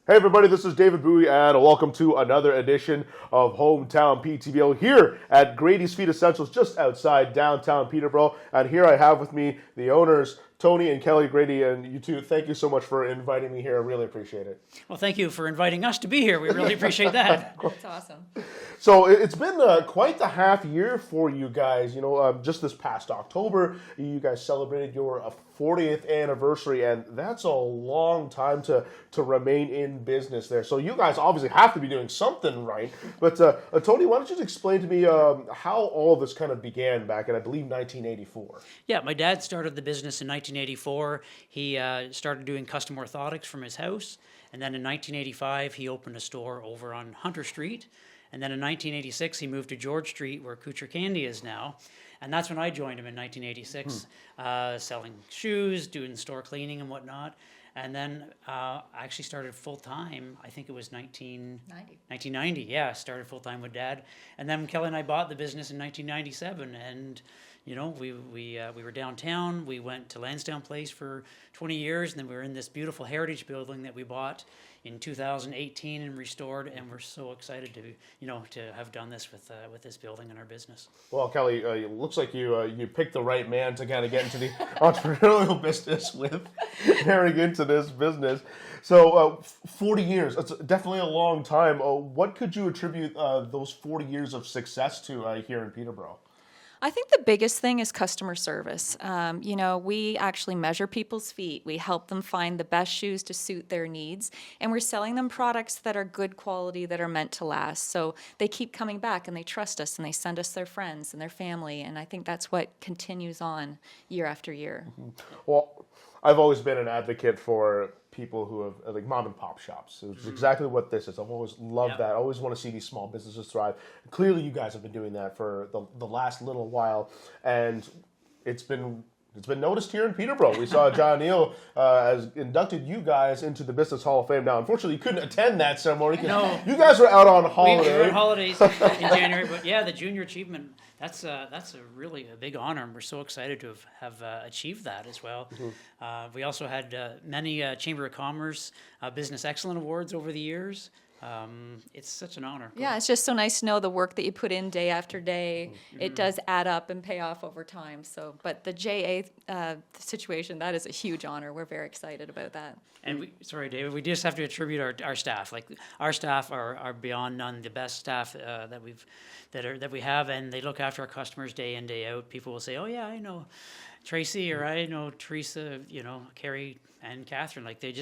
Hey everybody, this is David Bui and welcome to another edition of Hometown PTBO here at Grady's Feed Essentials just outside downtown Peterborough. And here I have with me the owners, Tony and Kelli. Grady, and you two, thank you so much for inviting me here. I really appreciate it. Well, thank you for inviting us to be here. We really appreciate that. That's awesome. So it's been quite the half year for you guys. Just this past October, you guys celebrated your 40th anniversary, and that's a long time to remain in business there. So you guys obviously have to be doing something right. But Tony, why don't you just explain to me how all of this kind of began back in, I believe, 1984? Yeah, my dad started the business in 1984. He started doing custom orthotics from his house. And then in 1985, he opened a store over on Hunter Street. And then in 1986, he moved to George Street, where Kucher Candy is now. And that's when I joined him in 1986, selling shoes, doing store cleaning and whatnot. And then I actually started full-time, I think it was 1990. Yeah, started full-time with Dad. And then Kelli and I bought the business in 1997. And, we were downtown. We went to Lansdowne Place for 20 years. And then we were in this beautiful heritage building that we bought in 2018 and restored, and we're so excited to have done this with this building in our business. Well, Kelli, it looks like you picked the right man to kind of get into the entrepreneurial business with, tearing into this business. So 40 years, that's definitely a long time. What could you attribute those 40 years of success to here in Peterborough? I think the biggest thing is customer service. We actually measure people's feet. We help them find the best shoes to suit their needs. And we're selling them products that are good quality, that are meant to last. So they keep coming back and they trust us and they send us their friends and their family. And I think that's what continues on year after year. Mm-hmm. Well, I've always been an advocate for people who have like mom and pop shops. It's exactly what this is. I've always loved that. I always want to see these small businesses thrive. Clearly, you guys have been doing that for the last little while, and it's been noticed here in Peterborough. We saw John Neal has inducted you guys into the Business Hall of Fame. Now, unfortunately, you couldn't attend that ceremony because you guys were out on holiday. We were on holidays in January, but yeah, the Junior Achievement, that's a really big honor, and we're so excited to have achieved that as well. We also had many Chamber of Commerce Business Excellence Awards over the years. It's such an honor. Yeah, it's just so nice to know the work that you put in day after day. It does add up and pay off over time. So, but the JA situation, that is a huge honor. We're very excited about that. And David, we just have to attribute our staff. Like our staff are beyond none, the best staff that we have, and they look after our customers day in, day out. People will say, "Oh yeah, I know Tracy," or "I know Teresa," Carrie and Catherine. Like they're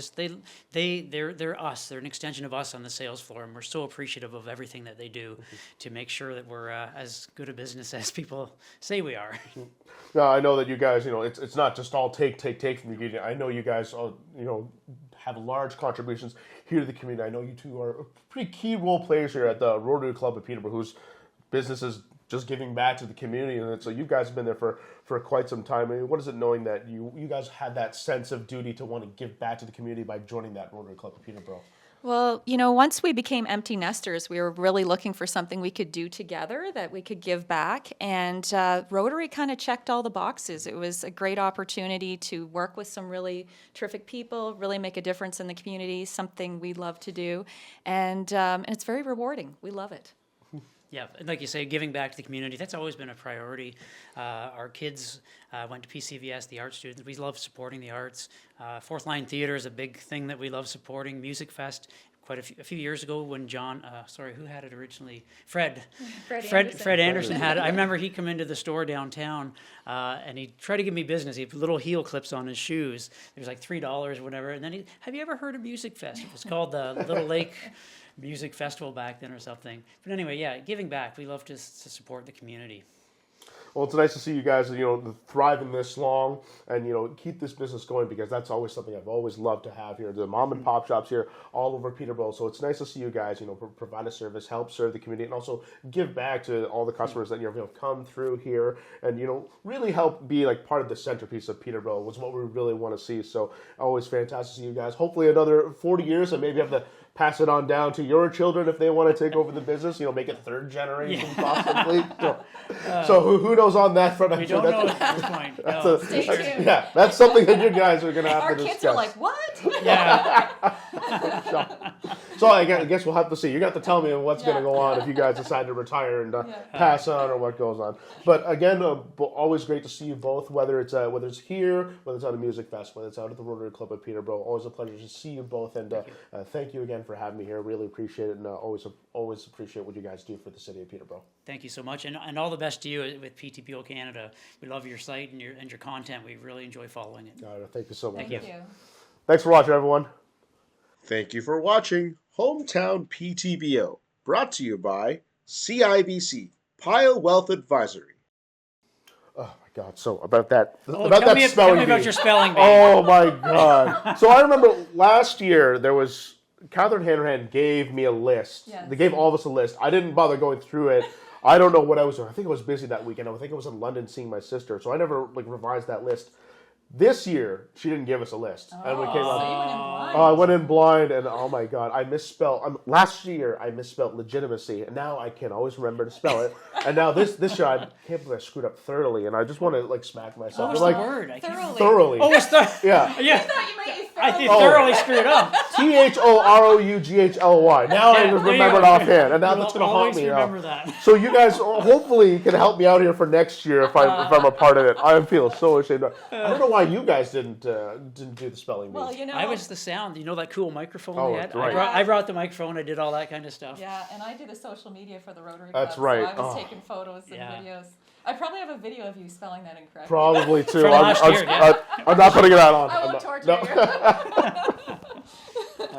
us. They're an extension of us on the sales floor, and we're so appreciative of everything that they do to make sure that we're as good a business as people say we are. Now, I know that you guys, it's not just all take from the beginning. I know you guys, have large contributions here to the community. I know you two are pretty key role players here at the Rotary Club of Peterborough, whose business is just giving back to the community. And so you guys have been there for quite some time. I mean, what is it knowing that you guys had that sense of duty to want to give back to the community by joining that Rotary Club of Peterborough? Well, once we became empty nesters, we were really looking for something we could do together that we could give back. And Rotary kind of checked all the boxes. It was a great opportunity to work with some really terrific people, really make a difference in the community, something we love to do. And it's very rewarding. We love it. Yeah, and like you say, giving back to the community, that's always been a priority. Our kids went to PCVS, the art students. We love supporting the arts. Fourth Line Theater is a big thing that we love supporting. Music Fest, quite a few years ago when John, who had it originally? Fred Anderson had it. I remember he come into the store downtown and he tried to give me business. He had little heel clips on his shoes. It was like $3 or whatever. And then have you ever heard of Music Fest? It was called the Little Lake Music Festival back then or something. But anyway, yeah, giving back. We love to support the community. Well, it's nice to see you guys, thriving this long and, keep this business going, because that's always something I've always loved to have here. The mom and pop shops here all over Peterborough. So it's nice to see you guys, provide a service, help serve the community, and also give back to all the customers that, come through here and, really help be like part of the centerpiece of Peterborough, was what we really want to see. So always fantastic to see you guys. Hopefully another 40 years and maybe have the pass it on down to your children if they want to take over the business. Make it third generation possibly. So who knows on that front? We don't know at this point. No. Stay tuned. Yeah, that's something that you guys are going to have Our to discuss. kids are like, what? Yeah. So I guess we'll have to see. You're going to have to tell me what's going to go on if you guys decide to retire and pass on or what goes on. But again, always great to see you both, whether it's here, whether it's at a music fest, whether it's out at the Rotary Club of Peterborough. Always a pleasure to see you both, and thank you again for having me here. Really appreciate it, and always appreciate what you guys do for the city of Peterborough. Thank you so much, and all the best to you with PTBO Canada. We love your site and your content. We really enjoy following it. Thank you so much. Thank you. Thanks for watching, everyone. Thank you for watching Hometown PTBO, brought to you by CIBC, Pile Wealth Advisory. Oh my God! So about that Tell spelling me about bee. your spelling bee. Oh my God! So I remember last year there was Catherine Hanrahan gave me a list. Yes. They gave all of us a list. I didn't bother going through it. I don't know what I was doing. I think I was busy that weekend. I think I was in London seeing my sister, so I never revised that list. This year, she didn't give us a list, and we came So up. you went in blind. I went in blind, and oh my God, I misspelled. Last year, I misspelled legitimacy, and now I can always remember to spell it. And now this year, I can't believe I screwed up thoroughly, and I just want to smack myself. What was the word? I can't- Thoroughly. Oh, it's Yeah. yeah. thought you might be I think Oh. thoroughly screwed up. THOROUGHLY. Now I Yeah, there you remembered go. offhand, and now You'll that's going to haunt always me. remember that. So you guys hopefully can help me out here for next year if I'm a part of it. I feel so ashamed. I don't know why you guys didn't do the spelling bee. Well, I was the sound. You know that cool microphone Oh, they had? right. I brought the microphone. I did all that kind of stuff. Yeah, and I do the social media for the Rotary Club. That's right. So I was Oh. taking photos and Yeah. videos. I probably have a video of you spelling that incorrectly. Probably too. From last year, yeah. I'm not putting it out on. I I'm won't not- torture no. you.